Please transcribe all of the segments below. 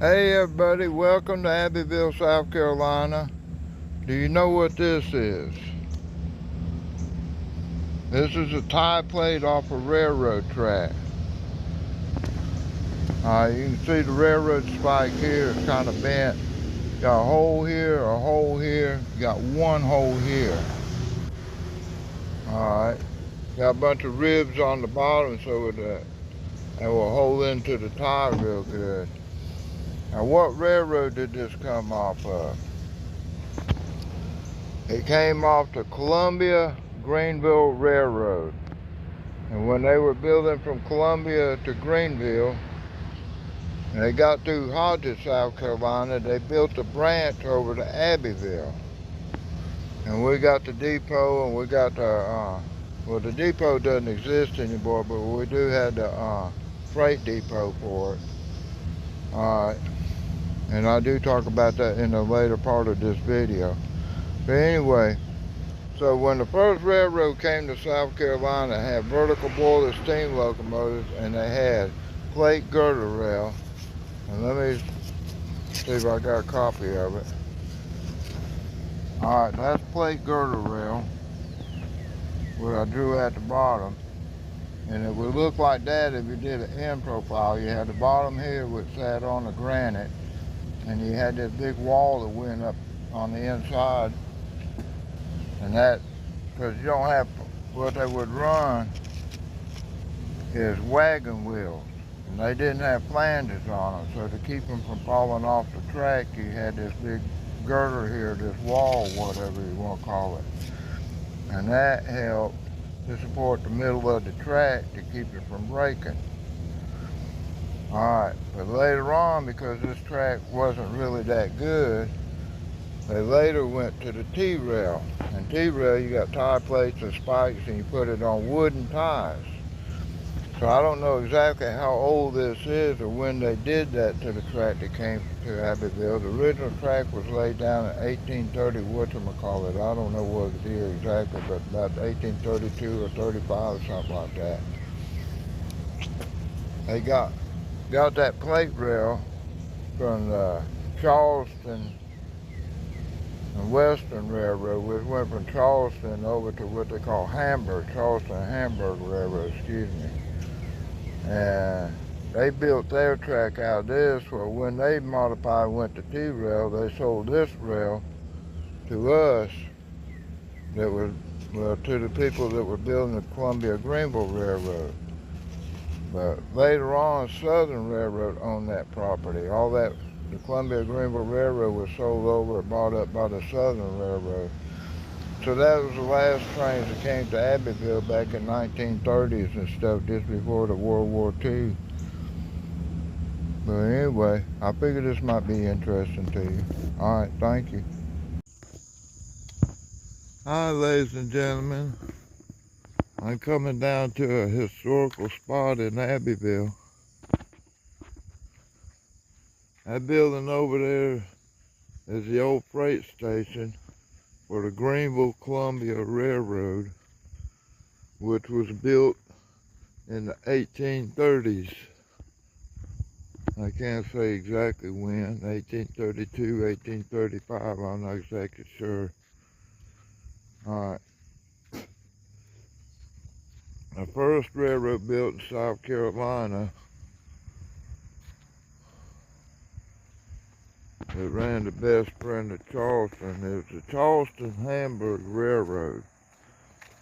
Hey everybody, welcome to Abbeville, South Carolina. Do you know what this is? This is a tie plate off a railroad track. You can see the railroad spike here. It's kind of bent. Got a hole here, a hole here. You got one hole here. Alright. Got a bunch of ribs on the bottom so that will hold into the tie real good. Now what railroad did this come off of? It came off the Columbia Greenville Railroad. And when they were building from Columbia to Greenville, and they got through Hodges, South Carolina, they built a branch over to Abbeville. And we got the depot, and we got the, well, the depot doesn't exist anymore, but we do have the freight depot for it. Alright, and I do talk about that in the later part of this video. But anyway, so when the first railroad came to South Carolina, it had vertical boiler steam locomotives, and they had plate girder rail. And let me see if I got a copy of it. Alright, that's plate girder rail, what I drew at the bottom. And it would look like that if you did an end profile. You had the bottom here which sat on the granite, and you had this big wall that went up on the inside. And that, because you don't have, what they would run is wagon wheels. And they didn't have flanges on them, so to keep them from falling off the track, you had this big girder here, this wall, whatever you want to call it. And that helped to support the middle of the track to keep it from breaking. Alright, but later on, because this track wasn't really that good, they later went to the T-rail. And T-rail, you got tie plates and spikes, and you put it on wooden ties. So I don't know exactly how old this is or when they did that to the track that came to Abbeville. The original track was laid down in 1830, whatchamacallit. I don't know what the year exactly, but about 1832 or 35, something like that. They got that plate rail from the Charleston and Western Railroad, which went from Charleston over to what they call Hamburg, Charleston and Hamburg Railroad, excuse me. And they built their track out of this. Well, when they modified and went to T-rail, they sold this rail to us, that was, well, to the people that were building the Columbia and Greenville Railroad. But later on, Southern Railroad owned that property. All that, the Columbia and Greenville Railroad was sold over and bought up by the Southern Railroad. So that was the last trains that came to Abbeville back in 1930s and stuff, just before the World War II. But anyway, I figured this might be interesting to you. Alright, thank you. Hi ladies and gentlemen. I'm coming down to a historical spot in Abbeville. That building over there is the old freight station for the Greenville Columbia Railroad, which was built in the 1830s. I can't say exactly when, 1832, 1835, I'm not exactly sure. Alright. The first railroad built in South Carolina, it ran the best friend of Charleston. It was the Charleston-Hamburg Railroad.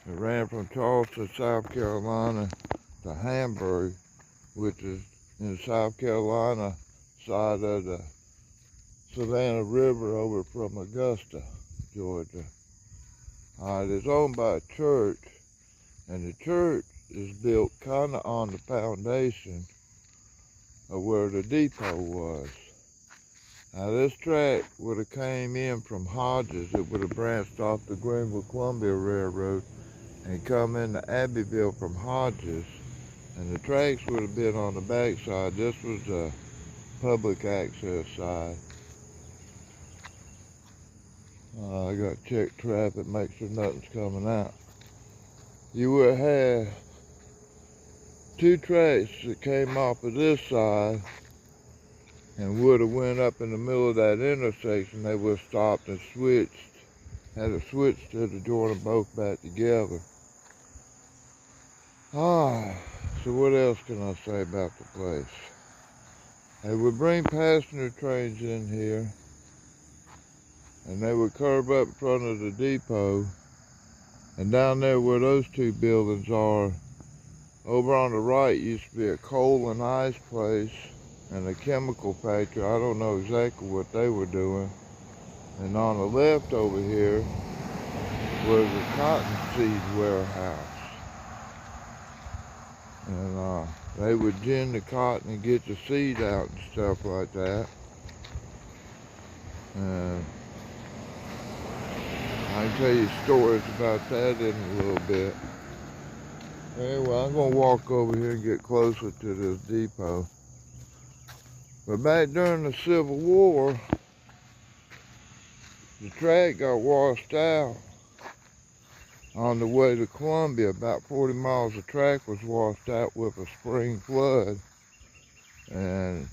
It ran from Charleston, South Carolina to Hamburg, which is in the South Carolina side of the Savannah River over from Augusta, Georgia. It's owned by a church, and the church is built kind of on the foundation of where the depot was. Now this track would have came in from Hodges. It would have branched off the Greenville-Columbia Railroad and come into Abbeville from Hodges. And the tracks would have been on the back side. This was the public access side. I got to check traffic, make sure nothing's coming out. You would have two tracks that came off of this side and would have went up in the middle of that intersection, they would have stopped and switched. Had a switch to join them both back together. So what else can I say about the place? They would bring passenger trains in here, and they would curve up in front of the depot, and down there where those two buildings are, over on the right used to be a coal and ice place and a chemical factory. I don't know exactly what they were doing. And on the left over here was a cotton seed warehouse. And they would gin the cotton and get the seed out and stuff like that. And I can tell you stories about that in a little bit. Anyway, I'm going to walk over here and get closer to this depot. But back during the Civil War, the track got washed out on the way to Columbia. About 40 miles of track was washed out with a spring flood. And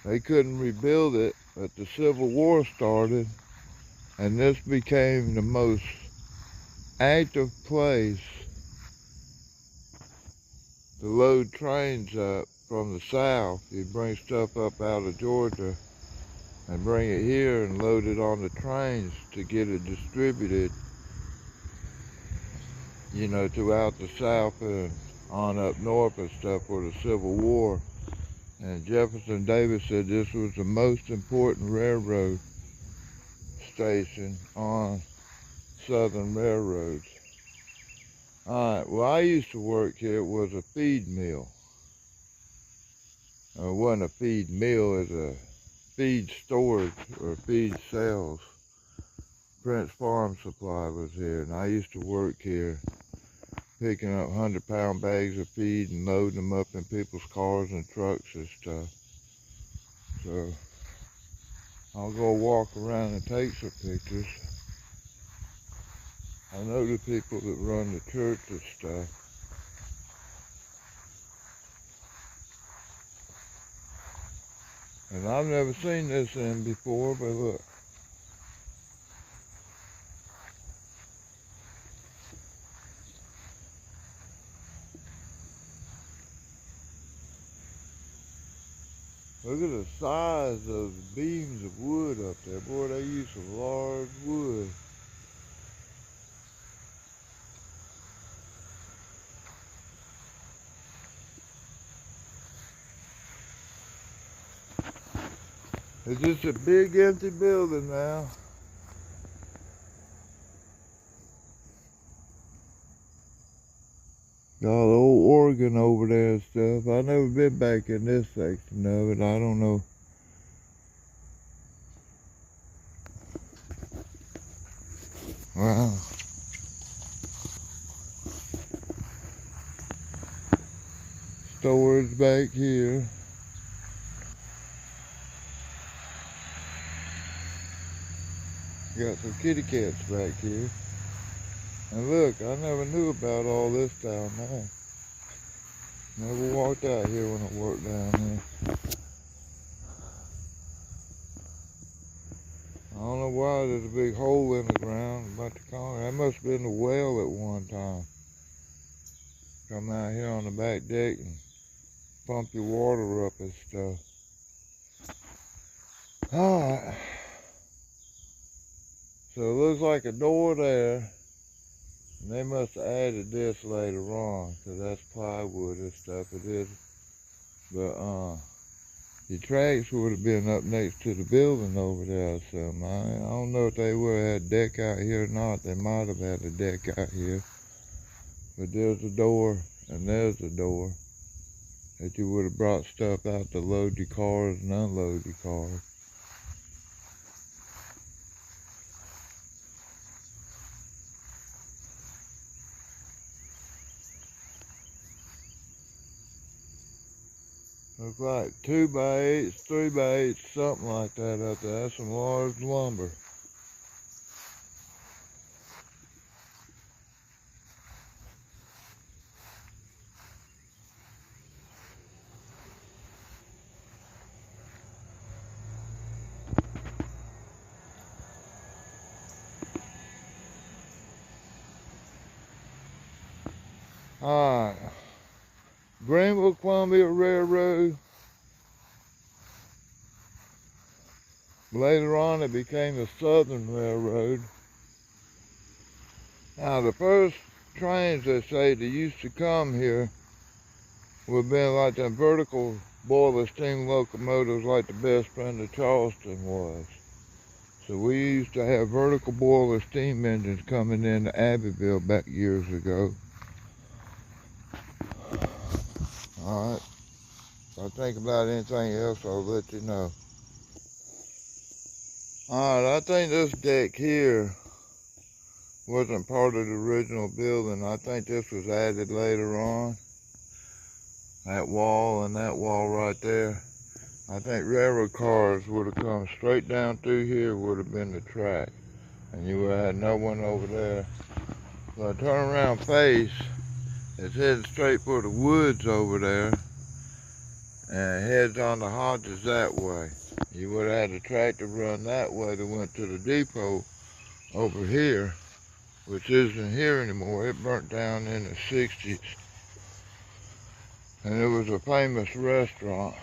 they couldn't rebuild it, but the Civil War started, and this became the most active place to load trains up from the south. You'd bring stuff up out of Georgia and bring it here and load it on the trains to get it distributed, you know, throughout the South and on up north and stuff for the Civil War. And Jefferson Davis said this was the most important railroad station on Southern railroads. Alright, well, I used to work here. It was a feed mill. It wasn't a feed mill, it was a feed storage or feed sales. Prince Farm Supply was here, and I used to work here picking up 100-pound bags of feed and loading them up in people's cars and trucks and stuff. So I'll go walk around and take some pictures. I know the people that run the church and stuff. And I've never seen this inn before, but look. Look at the size of those beams of wood up there. Boy, they use some large wood. It's just a big empty building now. Got an old organ over there and stuff. I've never been back in this section of it. I don't know. Wow. Storage back here. Got some kitty cats back here. And look, I never knew about all this down there. Never walked out here when I worked down there. I don't know why there's a big hole in the ground, a bunch of concrete. That must have been the well at one time. Come out here on the back deck and pump your water up and stuff. Alright. So it looks like a door there. And they must have added this later on, because that's plywood and stuff it is. But the tracks would have been up next to the building over there or something. I don't know if they would have had a deck out here or not. They might have had a deck out here. But there's a door and there's a door that you would have brought stuff out to load your cars and unload your cars. Looks like 2x8s, 3x8s, something like that out there. That's some large lumber. Alright. Greenville Columbia Railroad. Later on it became the Southern Railroad. Now the first trains, they say, that used to come here would have been like them vertical boiler steam locomotives like the best friend of Charleston was. So we used to have vertical boiler steam engines coming into Abbeville back years ago. Alright, if I think about anything else, I'll let you know. Alright, I think this deck here wasn't part of the original building. I think this was added later on. That wall and that wall right there. I think railroad cars would have come straight down through here, would have been the track. And you would have had no one over there. So I turn around face, it's heading straight for the woods over there. And it heads on the Hodges that way. You would have had a tractor run that way that went to the depot over here, which isn't here anymore. It burnt down in the 60s. And it was a famous restaurant.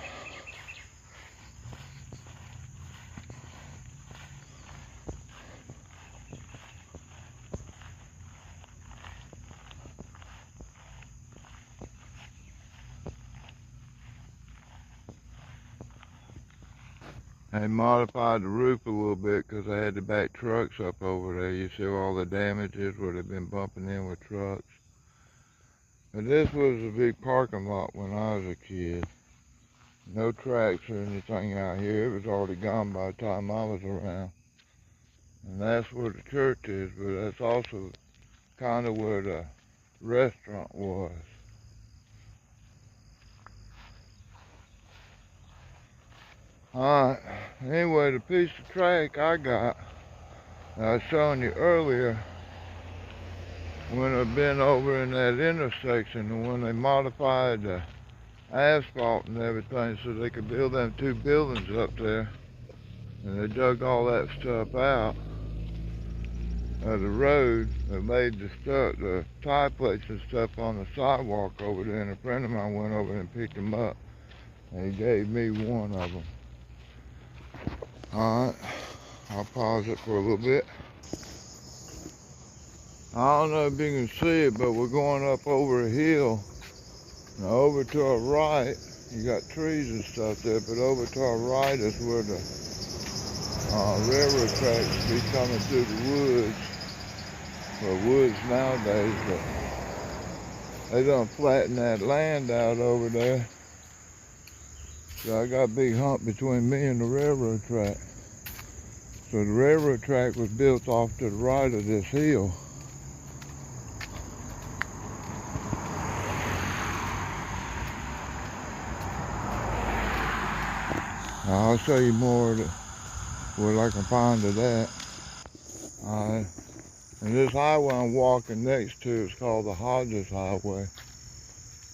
They modified the roof a little bit because they had to back trucks up over there. You see all the damages where they've been bumping in with trucks. But this was a big parking lot when I was a kid. No tracks or anything out here. It was already gone by the time I was around. And that's where the church is, but that's also kind of where the restaurant was. Alright, anyway, the piece of track I got that I was showing you earlier, when I've been over in that intersection and when they modified the asphalt and everything so they could build them two buildings up there, and they dug all that stuff out of the road and laid the tie plates and stuff on the sidewalk over there, and a friend of mine went over and picked them up and he gave me one of them. Alright, I'll pause it for a little bit. I don't know if you can see it, but we're going up over a hill. Now over to our right, you got trees and stuff there, but over to our right is where the railroad tracks be coming through the woods. Well, woods nowadays, but they done flatten that land out over there. So I got a big hump between me and the railroad track. So the railroad track was built off to the right of this hill. Now I'll show you more of what I can find of that. Alright. And this highway I'm walking next to is called the Hodges Highway.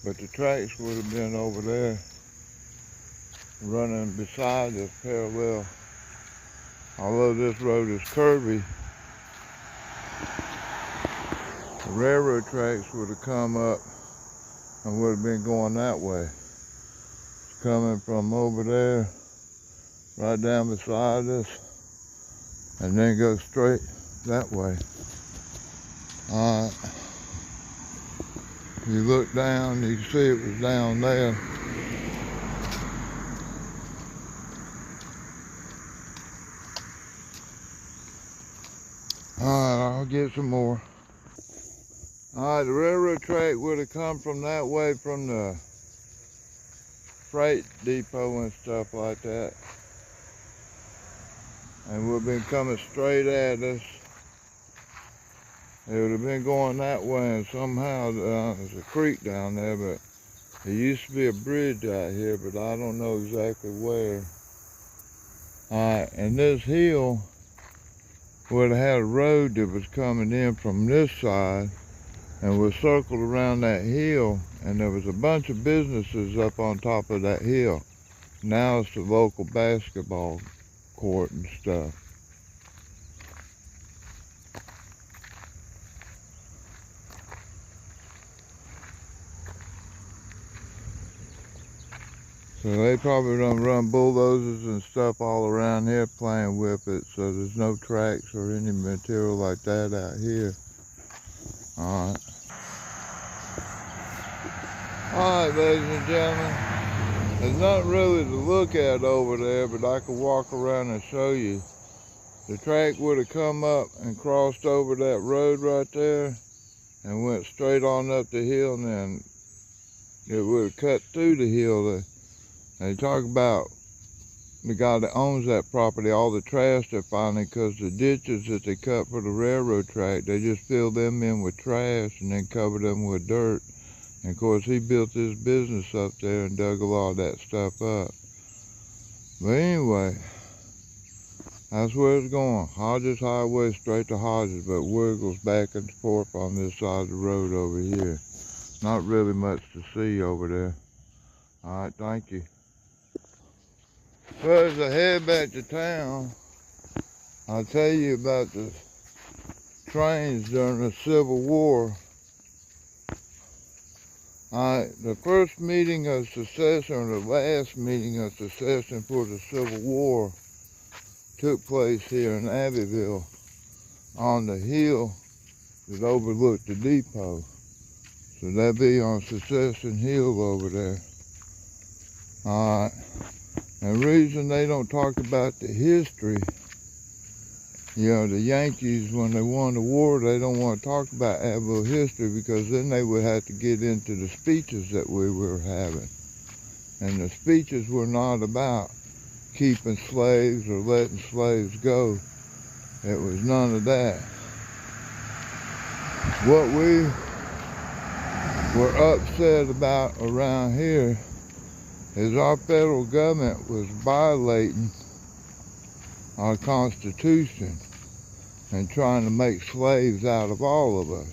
But the tracks would have been over there, running beside us parallel. Although this road is curvy, the railroad tracks would have come up and would have been going that way. It's coming from over there, right down beside us, and then go straight that way. Alright. You look down, you can see it was down there. Alright, I'll get some more. Alright, the railroad track would have come from that way, from the freight depot and stuff like that. And would have been coming straight at us. It would have been going that way, and somehow there's a creek down there, but there used to be a bridge out here, but I don't know exactly where. Alright, and this hill would have had a road that was coming in from this side and was circled around that hill, and there was a bunch of businesses up on top of that hill. Now it's the local basketball court and stuff. So they probably done run bulldozers and stuff all around here playing with it, so there's no tracks or any material like that out here. Alright. Alright, ladies and gentlemen. There's nothing really to look at over there, but I could walk around and show you. The track would have come up and crossed over that road right there and went straight on up the hill, and then it would have cut through the hill. They talk about the guy that owns that property, all the trash they're finding, because the ditches that they cut for the railroad track, they just filled them in with trash and then covered them with dirt. And of course, he built his business up there and dug a lot of that stuff up. But anyway, that's where it's going. Hodges Highway straight to Hodges, but wiggles back and forth on this side of the road over here. Not really much to see over there. All right, thank you. So as I head back to town, I'll tell you about the trains during the Civil War. The first meeting of secession, or the last meeting of secession for the Civil War, took place here in Abbeville on the hill that overlooked the depot. So that'd be on Sucesion Hill over there. Alright. And the reason they don't talk about the history, you know, the Yankees, when they won the war, they don't want to talk about Abbeville history, because then they would have to get into the speeches that we were having. And the speeches were not about keeping slaves or letting slaves go. It was none of that. What we were upset about around here is our federal government was violating our Constitution and trying to make slaves out of all of us.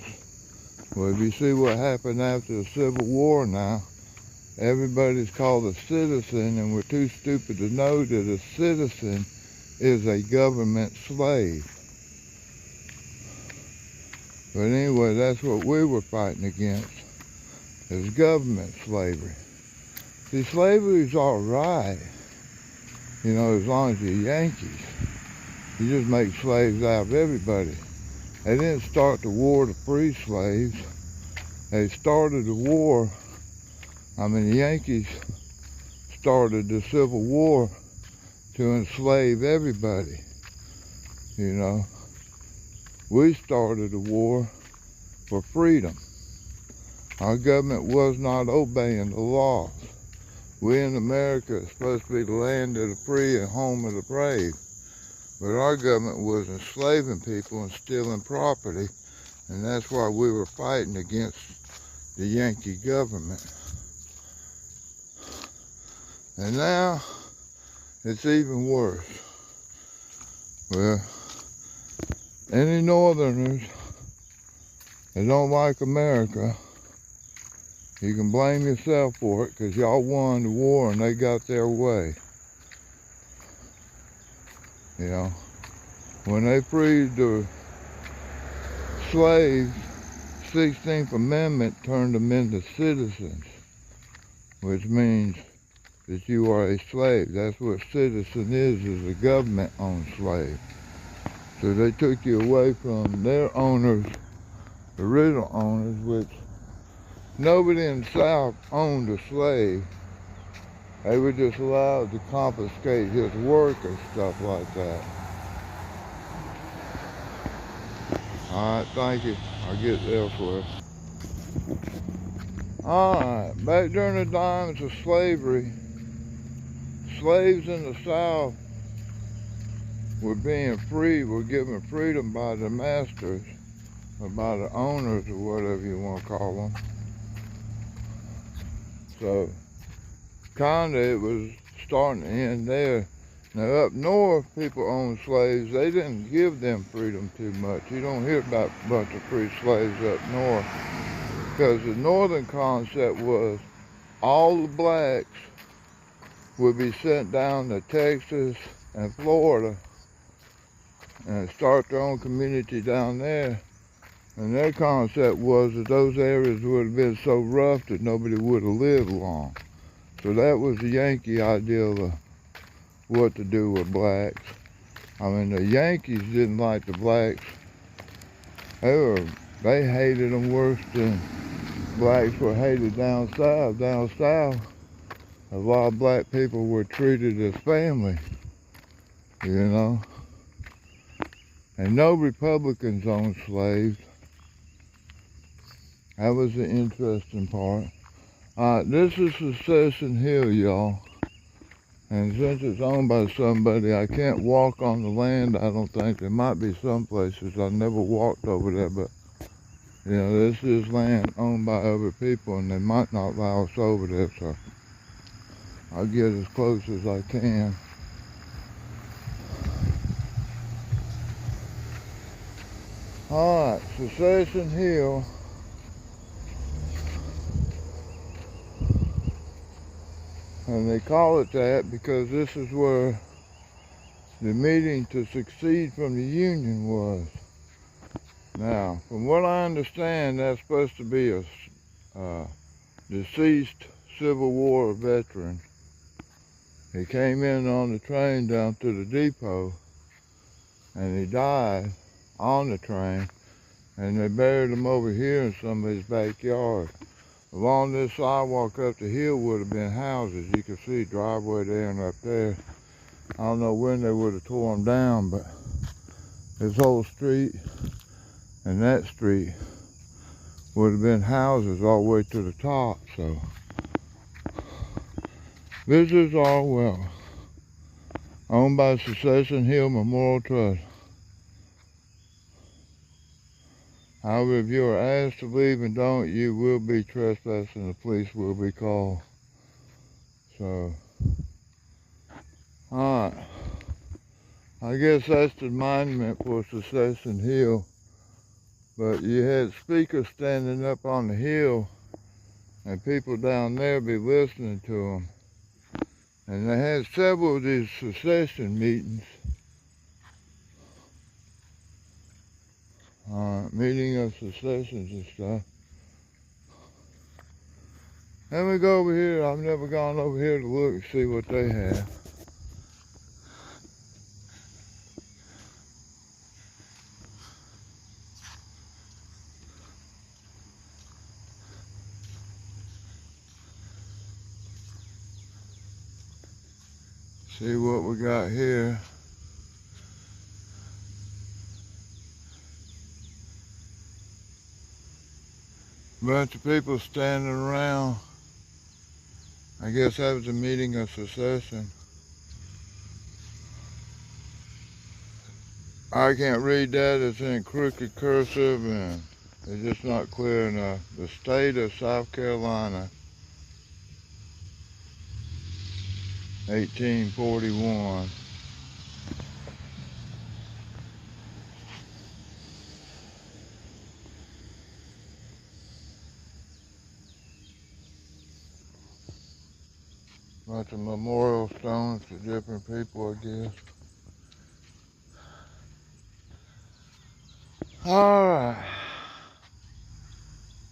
Well, if you see what happened after the Civil War now, everybody's called a citizen, and we're too stupid to know that a citizen is a government slave. But anyway, that's what we were fighting against, is government slavery. See, slavery's all right, you know, as long as you're Yankees. You just make slaves out of everybody. They didn't start the war to free slaves. They started the war, I mean, the Yankees started the Civil War to enslave everybody, you know. We started the war for freedom. Our government was not obeying the laws. We in America are supposed to be the land of the free and home of the brave. But our government was enslaving people and stealing property, and that's why we were fighting against the Yankee government. And now, it's even worse. Well, any Northerners that don't like America, you can blame yourself for it, because y'all won the war and they got their way. You know, when they freed the slaves, 16th Amendment turned them into citizens, which means that you are a slave. That's what citizen is a government-owned slave. So they took you away from their owners, the original owners, which nobody in the South owned a slave. They were just allowed to confiscate his work and stuff like that. All right, thank you. I'll get elsewhere. All right, back during the times of slavery, slaves in the South were being free, were given freedom by their masters, or by the owners, or whatever you want to call them. So, kinda it was starting to end there. Now up north, people owned slaves. They didn't give them freedom too much. You don't hear about a bunch of free slaves up north, because the northern concept was all the blacks would be sent down to Texas and Florida and start their own community down there. And their concept was that those areas would have been so rough that nobody would have lived long. So that was the Yankee ideal of what to do with blacks. I mean, the Yankees didn't like the blacks. They hated them worse than blacks were hated down south. Down south, a lot of black people were treated as family, you know. And no Republicans owned slaves. That was the interesting part. This is Sucesion Hill, y'all. And since it's owned by somebody, I can't walk on the land, I don't think. There might be some places. I've never walked over there, but, you know, this is land owned by other people, and they might not allow us over there, so I'll get as close as I can. Alright, Sucesion Hill. And they call it that because this is where the meeting to secede from the Union was. Now, from what I understand, that's supposed to be a deceased Civil War veteran. He came in on the train down to the depot, and he died on the train, and they buried him over here in somebody's backyard. Along this sidewalk up the hill would have been houses. You can see driveway there and up there. I don't know when they would have tore them down, but this whole street and that street would have been houses all the way to the top. So this is all well owned by Sucesion Hill Memorial Trust. However, if you are asked to leave and don't, you will be trespassing. The police will be called. So, alright. I guess that's the monument for Sucesion Hill. But you had speakers standing up on the hill, and people down there be listening to them. And they had several of these secession meetings. Meeting of secessions and stuff. Let me go over here. I've never gone over here to look and see what they have. See what we got here. Bunch of people standing around. I guess that was a meeting of secession. I can't read that. It's in crooked cursive and it's just not clear enough. The state of South Carolina, 1841. Bunch of memorial stones to different people, I guess. Alright.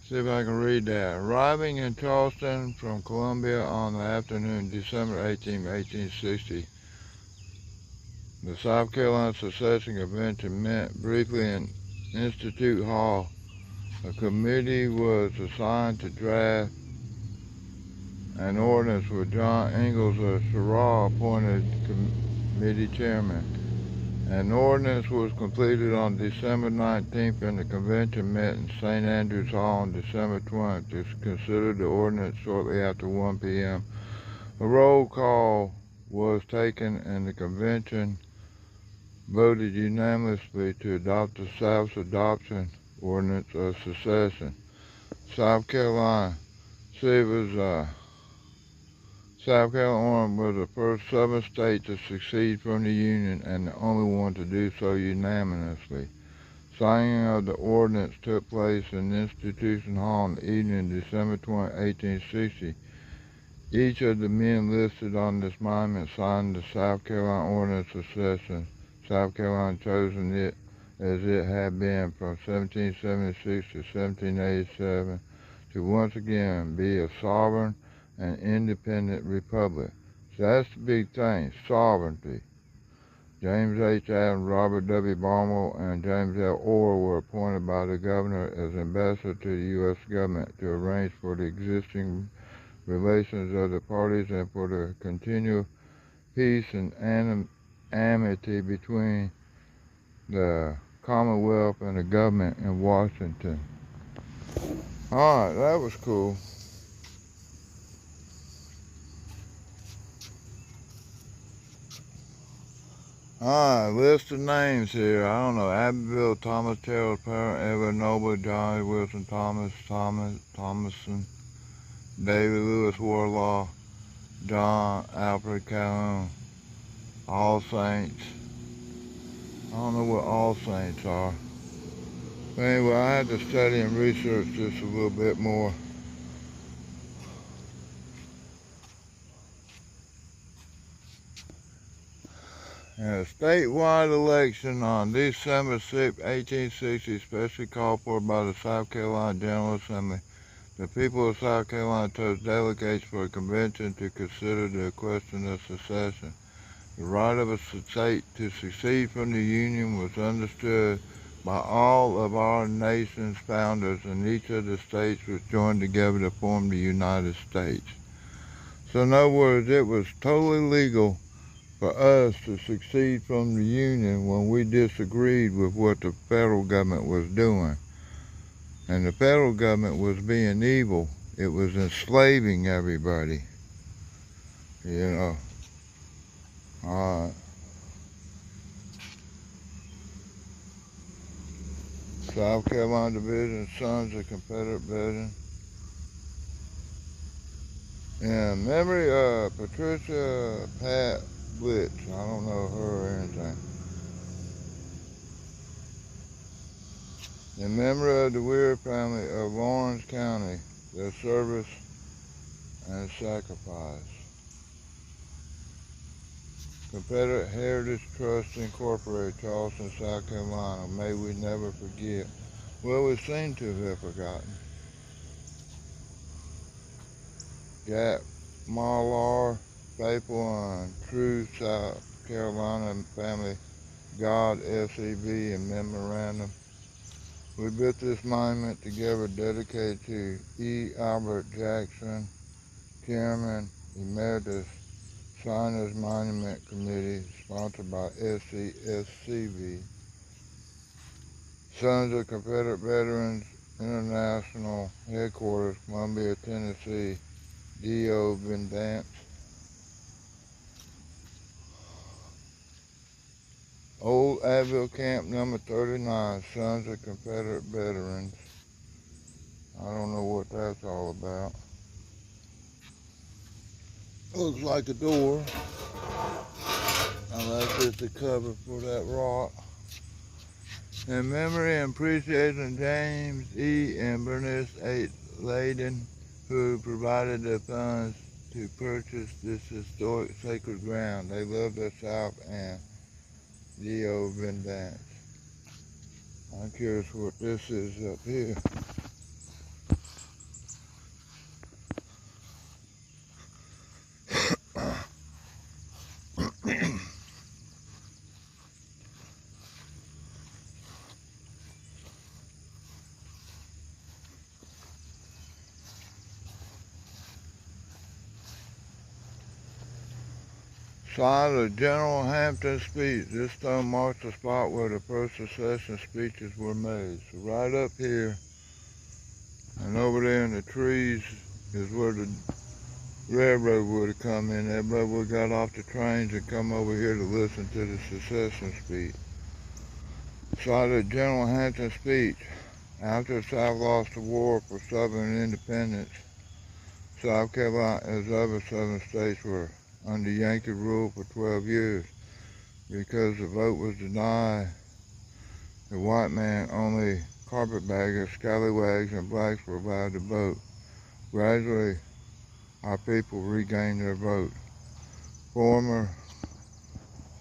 See if I can read that. Arriving in Charleston from Columbia on the afternoon, December 18, 1860, the South Carolina Sucesion Convention met briefly in Institute Hall. A committee was assigned to draft an ordinance with John Ingalls of Rall appointed committee chairman. An ordinance was completed on December 19th and the convention met in St. Andrews Hall on December 20th to consider the ordinance shortly after 1 p.m. A roll call was taken and the convention voted unanimously to adopt the South's adoption ordinance of secession. South Carolina. See, it was South Carolina was the first southern state to secede from the Union and the only one to do so unanimously. Signing of the ordinance took place in Institution Hall on the evening of December 20, 1860. Each of the men listed on this monument signed the South Carolina Ordinance of Secession. South Carolina chosen it as it had been from 1776 to 1787 to once again be a sovereign an independent republic. So that's the big thing, sovereignty. James H. Adams, Robert W. Baumel, and James L. Orr were appointed by the governor as ambassador to the U.S. government to arrange for the existing relations of the parties and for the continual peace and amity between the Commonwealth and the government in Washington. Alright, that was cool. Alright, list of names here. I don't know. Abbeville, Thomas Terrell, Parent, Edward Noble, John Wilson, Thomason, David Lewis Warlaw, John Alfred Calhoun, All Saints. I don't know what All Saints are. But anyway, I had to study and research this a little bit more. A statewide election on December 6, 1860, specially called for by the South Carolina General Assembly. The people of South Carolina chose delegates for a convention to consider the question of secession. The right of a state to secede from the Union was understood by all of our nation's founders, and each of the states was joined together to form the United States. So in other words, it was totally legal for us to secede from the Union when we disagreed with what the federal government was doing. And the federal government was being evil. It was enslaving everybody. You know. Alright. South Carolina Division, Sons of Confederate Veterans. In memory of Patricia Pat Blitz. I don't know her or anything. In memory of the Weir family of Lawrence County, their service and sacrifice. Confederate Heritage Trust Incorporated, Charleston, South Carolina. May we never forget. Well, we seem to have forgotten. Gap Marlar, Faithful and True South Carolina Family, God, SEV, and Memorandum. We built this monument together dedicated to E. Albert Jackson, Chairman Emeritus, Signers Monument Committee, sponsored by SCSCV. Sons of Confederate Veterans International Headquarters, Columbia, Tennessee, D.O. Vendance. Old Abbeville Camp number 39, Sons of Confederate Veterans. I don't know what that's all about. Looks like a door. Unless it's the cover for that rock. In memory and appreciation of James E. and Bernice H. Layden, who provided the funds to purchase this historic sacred ground. They love the South and D.O. Vendance. I'm curious what this is up here. Site of General Hampton's speech. This stone marks the spot where the first secession speeches were made. So right up here and over there in the trees is where the railroad would have come in. Everybody would have got off the trains and come over here to listen to the secession speech. Site of General Hampton's speech. After the South lost the war for Southern independence, South Carolina, as other Southern states, were under Yankee rule for 12 years. Because the vote was denied, the white man, only carpetbaggers, scallywags, and blacks were allowed to vote. Gradually, our people regained their vote. Former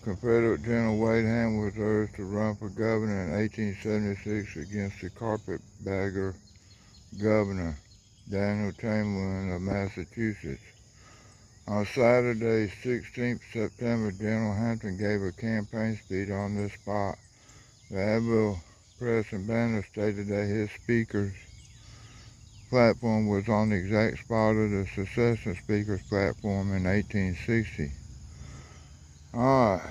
Confederate General Wade Hammond was urged to run for governor in 1876 against the carpetbagger governor. Daniel Chamberlain of Massachusetts. On Saturday, 16th September, General Hampton gave a campaign speech on this spot. The abbeville Press and Banner stated that his speaker's platform was on the exact spot of the Sucesion speaker's platform in 1860. Alright.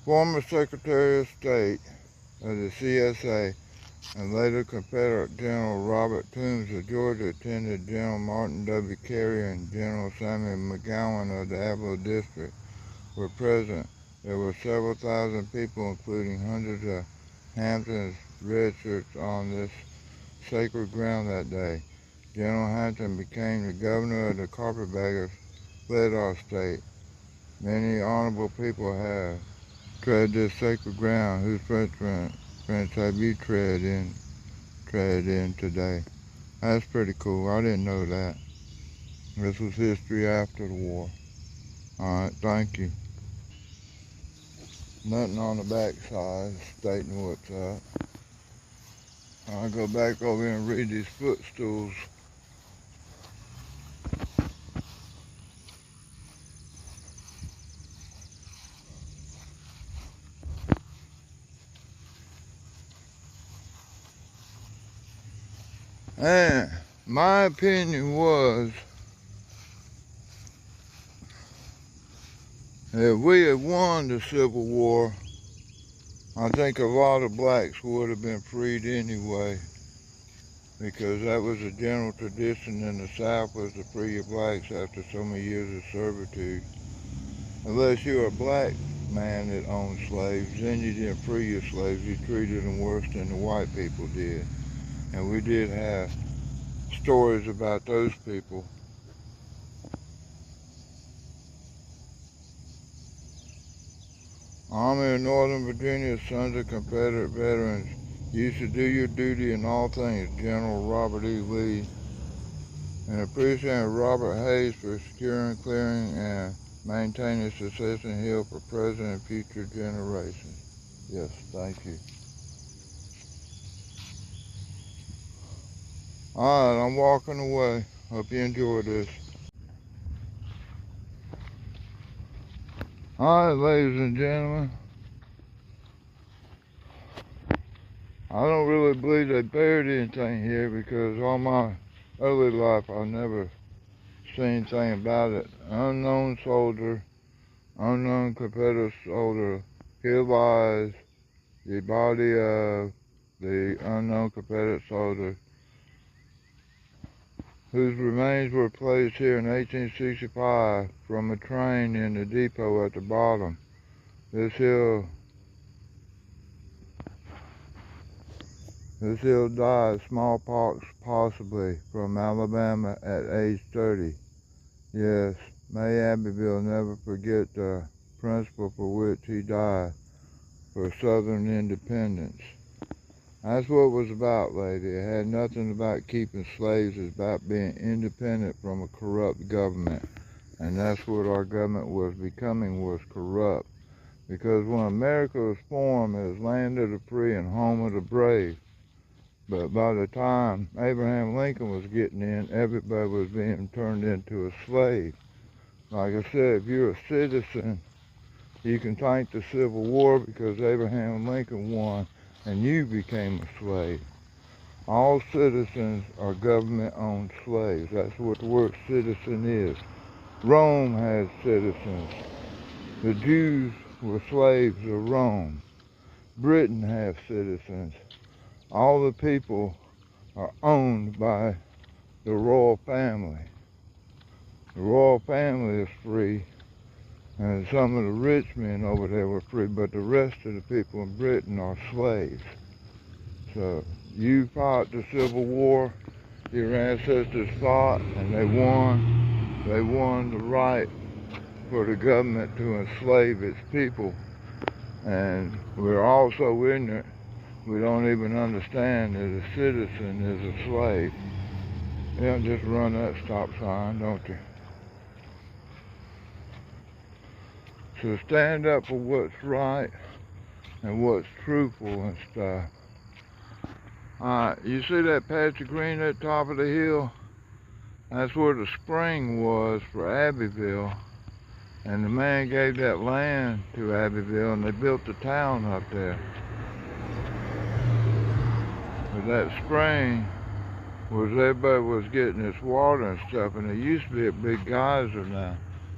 Former Secretary of State of the CSA and later Confederate General Robert Toombs of Georgia attended. General Martin W. Carey and General Samuel McGowan of the Abbeville District were present. There were several thousand people, including hundreds of Hampton's redshirts, on this sacred ground that day. General Hampton became the governor of the carpetbaggers, fled our state. Many honorable people have tread this sacred ground whose footprints have you tread in today. That's pretty cool. I didn't know that. This was history after the war. Alright, thank you. Nothing on the back side stating what's up. I'll go back over here and read these footstools. And my opinion was, if we had won the Civil War, I think a lot of blacks would have been freed anyway, because that was a general tradition in the South, was to free your blacks after so many years of servitude. Unless you were a black man that owned slaves, then you didn't free your slaves, you treated them worse than the white people did. And we did have stories about those people. Army of Northern Virginia, sons of Confederate veterans, you should do your duty in all things. General Robert E. Lee. And appreciate Robert Hayes for securing, clearing, and maintaining Sucesion Hill for present and future generations. Yes, thank you. Alright, I'm walking away. Hope you enjoy this. Alright, ladies and gentlemen. I don't really believe they buried anything here, because all my early life I never seen anything about it. Unknown soldier, unknown Confederate soldier, here lies the body of the unknown Confederate soldier, whose remains were placed here in 1865 from a train in the depot at the bottom. This hill died of smallpox, possibly from Alabama at age 30. Yes, may Abbeville never forget the principle for which he died, for Southern independence. That's what it was about, lady. It had nothing about keeping slaves. It's about being independent from a corrupt government. And that's what our government was becoming, was corrupt. Because when America was formed, it was land of the free and home of the brave. But by the time Abraham Lincoln was getting in, everybody was being turned into a slave. Like I said, if you're a citizen, you can thank the Civil War because Abraham Lincoln won and you became a slave. All citizens are government-owned slaves. That's what the word citizen is. Rome had citizens. The Jews were slaves of Rome. Britain has citizens. All the people are owned by the royal family. The royal family is free, and some of the rich men over there were free, but the rest of the people in Britain are slaves. So you fought the Civil War, your ancestors fought, and they won. They won the right for the government to enslave its people. And we're all so ignorant, we don't even understand that a citizen is a slave. You don't just run that stop sign, don't you? So stand up for what's right and what's truthful and stuff. Alright, you see that patch of green at the top of the hill? That's where the spring was for Abbeville. And the man gave that land to Abbeville and they built the town up there. But that spring was everybody was getting this water and stuff, and it used to be a big geyser now.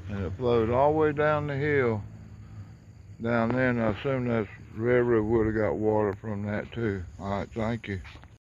And it flowed all the way down the hill down there, and I assume that railroad would have got water from that too. Alright, thank you.